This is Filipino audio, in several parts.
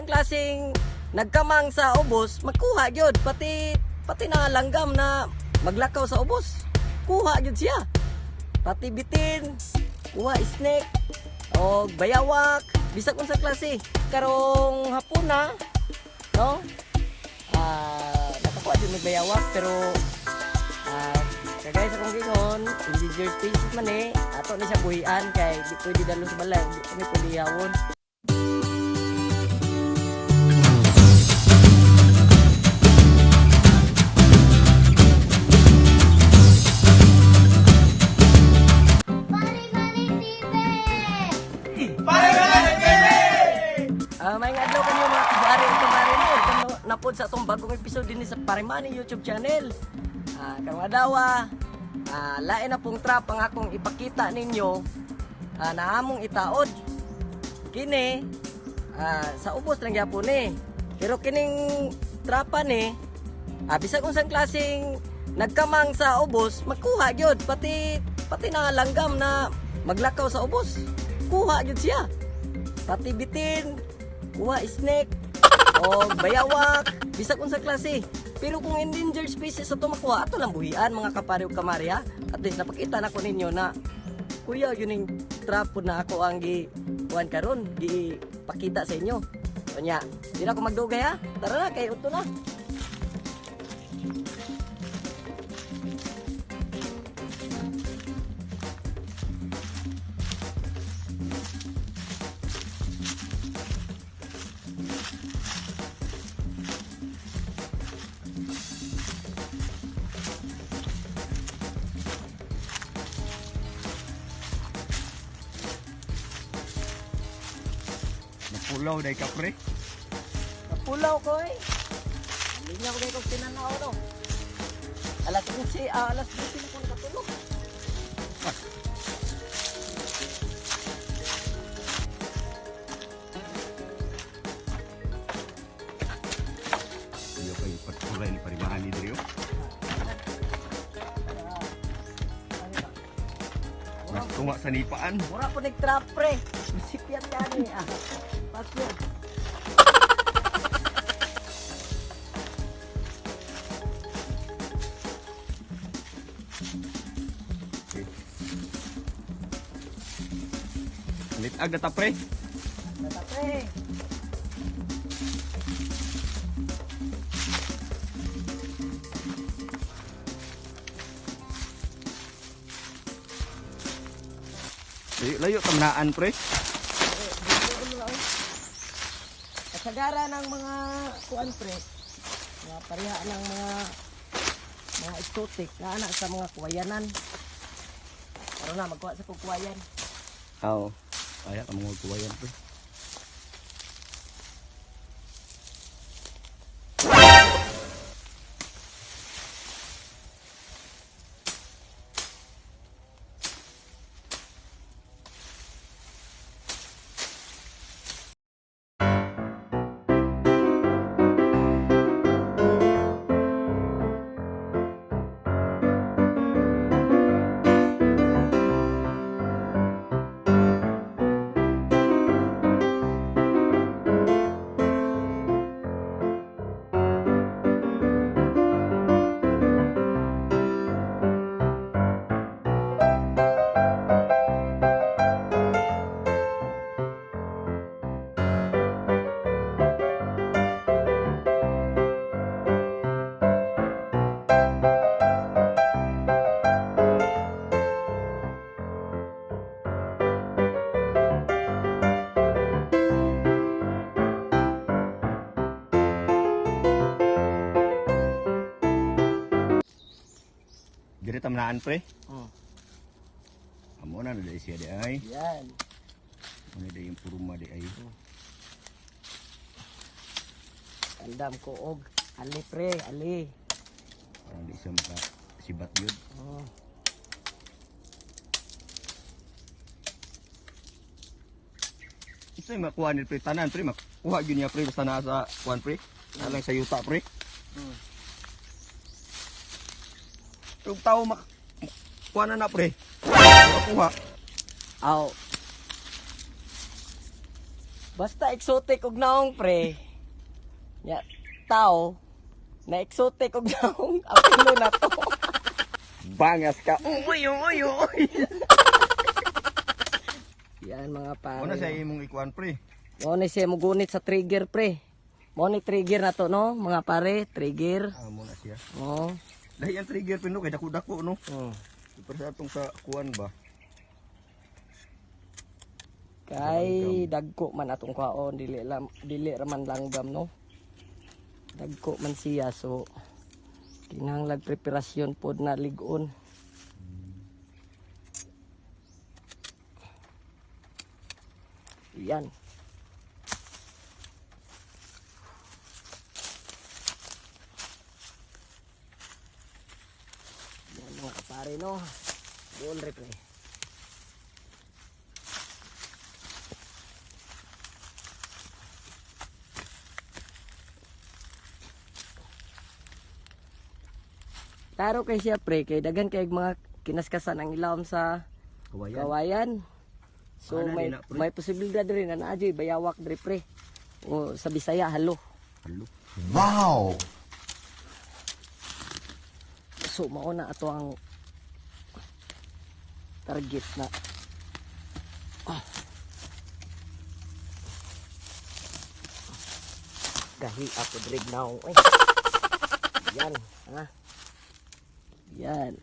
klaseng nagkamang sa ubos, magkuha gyud pati na langgam na maglakaw sa ubos. Kuha gyud siya. Pati bitin, kuha snake o bayawak, bisag unsa klase. Karong hapon na, no? Nakakuha din may bayawak pero kagaya sa kong gingon, endangered species man ato na siya buhian kay di pwede dalo sa balay, di kami pwede yawon. May nga adlaw kanyo mga kubari at kumari mo. Napod sa itong bagong episode din sa Parimani YouTube channel. Karong adlaw, lain na pong trap ang akong ipakita ninyo na among itaod. Kini, sa ubos lang yapon Pero kining trapa bisag unsang klaseng nagkamang sa ubos, magkuha gyud pati na langgam na maglakaw sa ubos. Kuha gyud siya. Pati bitin, kuha snake o bayawak, bisag unsa klase. Pero kung endangered species ito makuha, ato lang buhian mga kapari o kamari ha. At least napakita na ko ninyo na kuya yun yung trapod na ako ang kuhan karon, pakita sa inyo. So nya, di na ako magdugay ha. Tara na, kay uto na. Pulaw day ka pre. Napulaw ko Hindi niya ko kayong tinanaw no. Alas 12 na kung katulog. Iyo kay patulay ni Parimani diri. Mas tunga sa nipaan. Mura po nag-trap pre. Sipyan yan Pasir. Litag na ta pre. Nata pre. Layo tamnaan pre. Kasagara ng mga kuan pre. Mga pareha ng mga exotic na anak sa mga kuwayanan. Pero na magkuha sa kuwayan. Oo. Kaya ka mga kuwayan pre. Diri tamnaan pre. Amo na dai siya di ay. Yan. Ano dai yung puruma di ay. Andam ko og ali pre, ali. Parang di siya maka sibat yun. Ito yung makuha ni pre tanan pre. Makuha yun niya pre basta na sa kuhan pre. Nalang sa yuta pre. Yung tao kuha na pre. Makuha. Aw. Basta exotic og naong pre. Ya, tao na exotic og naong apilo na to. Bangas ka. Uy, uy, uy. Yan mga pare. Una sa imong ikuan pre. Mo ni siya mugunit sa trigger pre. Mo ni trigger na to no, mga pare, trigger. Amo na siya. Oh. Lahi ang trigger pindo kay dako-dako no. Hmm. Pero sa atong sa kuan ba. Kay dagko man atong kwaon dili raman langgam no. Dagko man siya so kinahanglan preparasyon pod na ligon. Yan. Yan mga kapare no. Buon replay. Taro kay siya pre, kay daghan kay mga kinaskasan ang ilawom sa Kawayan. kawayan. So Ana may din na, pre. may posibilidad rin na naadyoy bayawak diri pre. O sa Bisaya halo. Halo. Wow! So mao na ato ang target na. Gahi ako diri now. Ay. Yan, ha. Yan.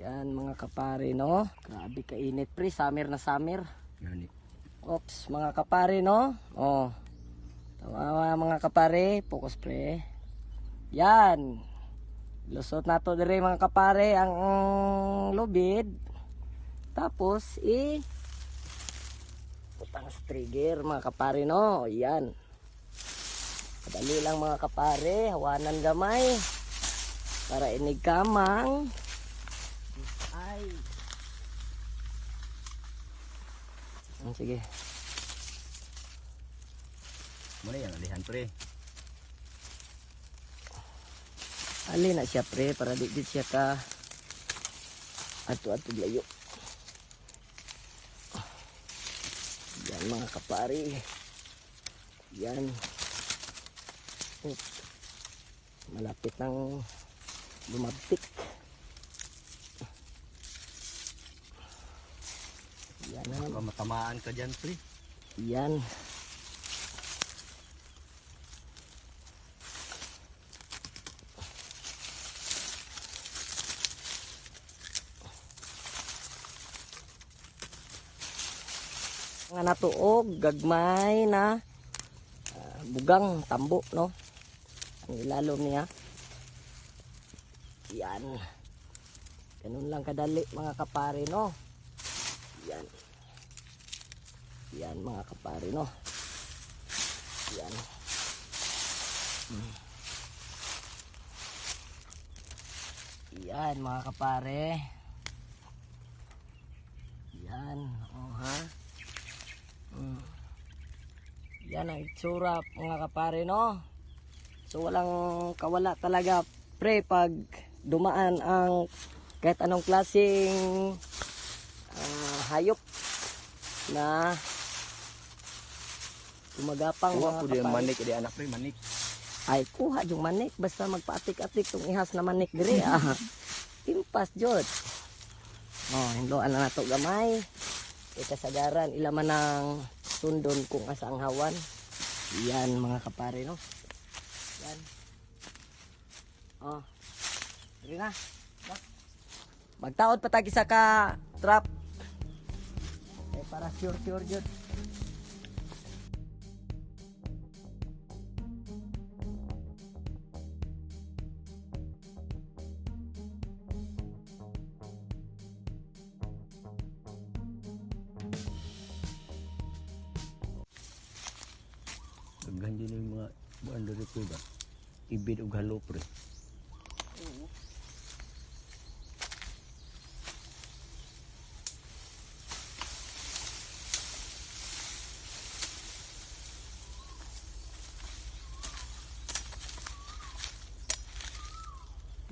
Yan mga kapare no. Grabe kainit pre, summer na summer. Gani. Ops, mga kapare no. Oh. Tama mga kapare, focus pre. Yan. Lusot nato dire mga kapare ang lubid. Tapos putang sa trigger mga kapare no. Yan. Madali lang mga kapare, hawanan gamay para inig kamang. Ay. Sige. Muna yan alihan pre. Ali na siya pre para di siya ka ato-ato layo. Yan mga kapari. Yan. Malapit nang lumabtik. Yan na. Baka matamaan ka dyan pre. Yan. Nga natuog, gagmay na bugang tambo, no? Ang ilalom niya. Yan. Ganun lang kadali mga kapare, no? Yan. Yan mga kapare, no? Yan. Yan mga kapare. Yan. Oh ha. Yan ang itsura mga kapare no. So walang kawala talaga pre pag dumaan ang kahit anong klaseng hayop na tumagapang Kuha mga po din kapare. manik di anak pre manik. Ay kuha yung manik basta magpaatik-atik tong ihas na manik diri Impas jud. Oh, hinloan na nato gamay. Kasagaran ilaman ng sundon kung asa ang hawan. Yan mga kapare no. Yan. Oh. Sige na. Magtaod pa tag isa ka trap. Para sure jud. Daghan din yung mga buwan dari pre ba. Ibid og halo pre.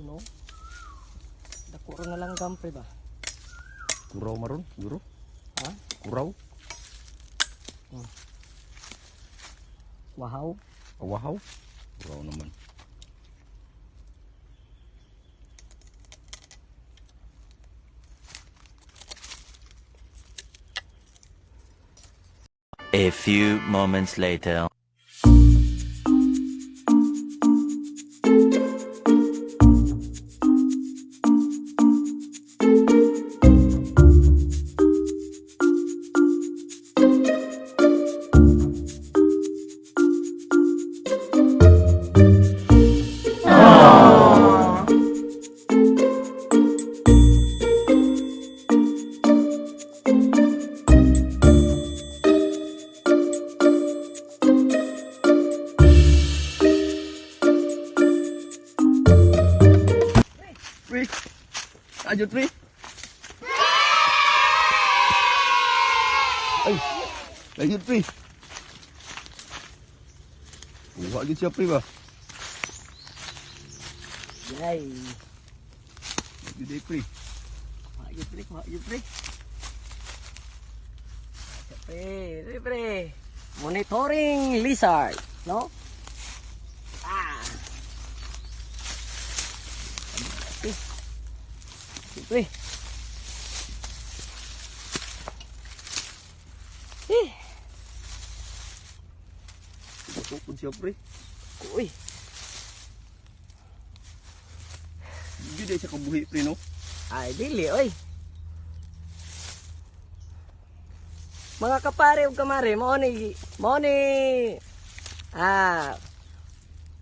No? Dako na lang gampre ba? Kuraw maron, guro. Ha? Kuraw. Wow. Wow. Wow naman. A few moments later. Pre. Ajud pre. Ay. Lanjut pre. Buat lagi siap pre ba? Yay. Lagi deh pre. Maju pre. Pre. Monitoring lizard, no? Ah. Pre. Pun siap pre. Uy. Jadi dia cakap buhi pre no. Ay, dili, oy. Mga kapare ug kamare, mo ni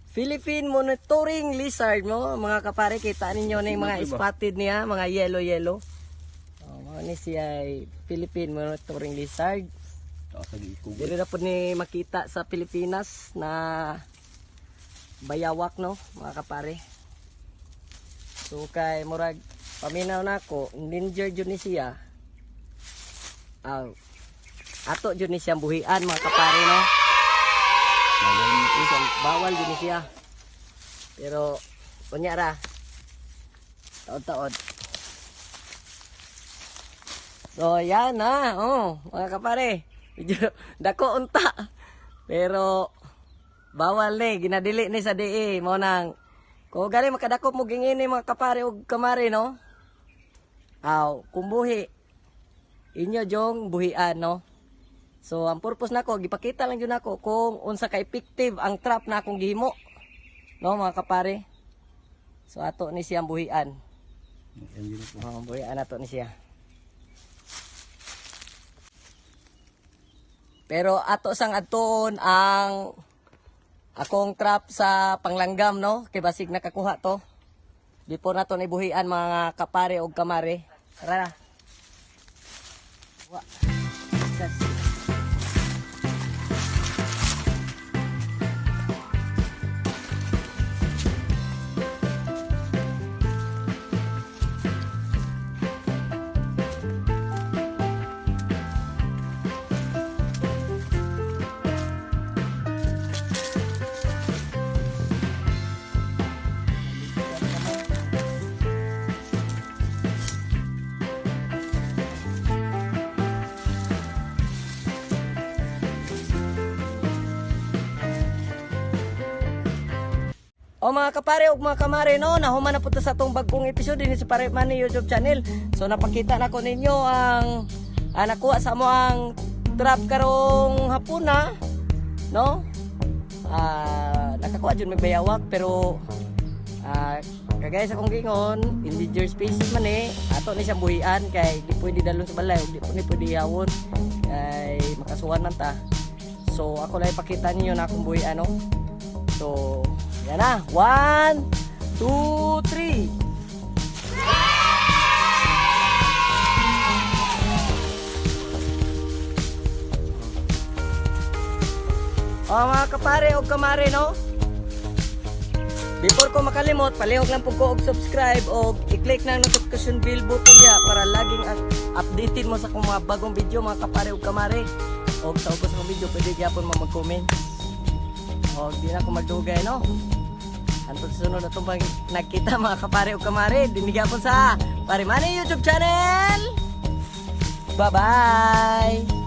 Philippine monitoring lizard mo, mga kapare, kita ninyo na yung mga spotted niya, mga yellow. Oh, mo ni siya ay Philippine monitoring lizard. Dili na po ni makita sa Pilipinas na bayawak, no, mga kapare. So kay murag paminaw nako, endangered jud ni siya. Ato jud ni siyang buhian, mga kapare, no. Bawal jud ni siya. Pero kunya ra. Taod-taod. So yan na, mga kapare. Medyo dako unta. Pero bawal ni, ginadili ni sa DE mo nang kung gali makadakop mo gingini mga kapare ug kamare, no. Kung buhi inyo jong buhian, no. So ang purpose nako gipakita lang jud nako kung unsa ka effective ang trap na akong gihimo, no, mga kapare. So ato ni siyang buhian. Buhian ato ni siya. Pero ato sang adton ang akong trap sa panglanggam, no, kay basig nakakuha to. Before nato ni buhian, mga kapare ug kamare. Tara. Wa. O mga kapare ug mga kamare, no, nahuman na po ta sa atong bagong episode din sa Pare Money YouTube channel. So napakita na ko ninyo ang nakuha sa mo ang trap karong hapon na, no. Nakakuha jud may bayawak pero kagaya sa kong gingon, endangered species man ato ni siyang buhian kay di pwede dalon sa balay ug di pwede ihawon kay makasuhan man ta. So ako lang ipakita ninyo na akong buhian, no. So yan na. 1, 2, 3. Mga kapare o kamare, no? Before ko makalimot, palihog lang po ko og subscribe o i-click na notification bell button niya para laging updated mo sa kong mga bagong video, mga kapare o kamare. O sa ubos ng video, pwede gyapon mo mag-comment. O di na ko magdugay, no? Antong sunod na itong nagkita, mga kapare o kamare. Dinigyan po sa Pare Money YouTube channel. Bye-bye!